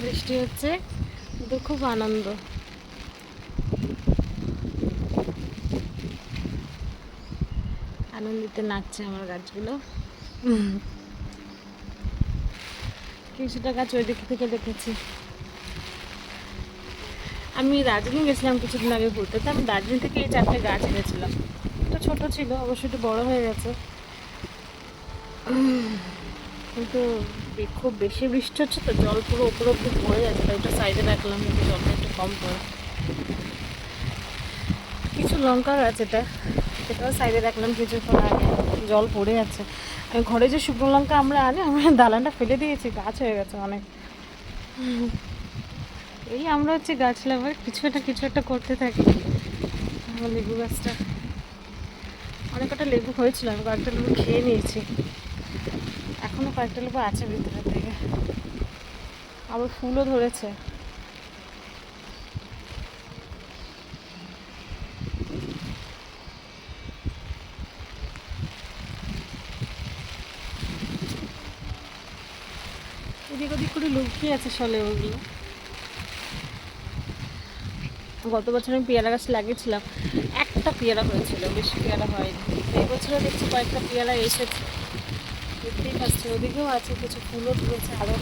বৃষ্টি হচ্ছে, তো খুব আনন্দ। আনন্দিতে নাচছে আমার গাছগুলো। কিছুটা গাছ ওই দিক থেকে দেখেছি। আমি দার্জিলিং গেছিলাম কিছুদিন আগে ঘুরতে, তো আমি দার্জিলিং থেকে এই 4টে গাছ এনেছিলাম। একটু ছোট ছিল, অবশ্যই একটু বড় হয়ে গেছে, কিন্তু খুব বেশি বৃষ্টি হচ্ছে তো জল পুরো উপর অব্দি পড়ে যাচ্ছে, তাই একটু সাইডে রাখলাম কিন্তু জলটা একটু কম পড়ে। কিছু লঙ্কা গাছ এটাও সাইডে রাখলাম কিছুক্ষণ আগে, জল পড়ে যাচ্ছে। আমি ঘরে যে শুকনো লঙ্কা আমরা দালানটা ফেলে দিয়েছি, গাছ হয়ে গেছে অনেক। এই আমরা হচ্ছে গাছ লাভার, কিছু একটা করতে থাকি। আমার লেবু গাছটা অনেক কটা লেবু হয়েছিল, আমি কয়েকটা লেবু খেয়ে নিয়েছি, এখনও কয়েকটা লেবু আছে ভিতরের দিকে, আবার ফুলও ধরেছে। এদিক ওদিক করে লুকিয়ে আছে সলে ওগুলো। গত বছর আমি পেয়ারা গাছ লাগিয়েছিলাম, একটা পেয়ারা হয়েছিল, বেশি পেয়ারা হয়নি। এই বছরও দেখছি কয়েকটা পেয়ারা এসেছে, দেখতেই পাচ্ছি। ওদিকেও আছে কিছু, ফুলও ধরেছে, আরও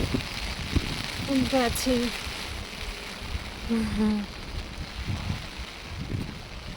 ফুল তো আছেই।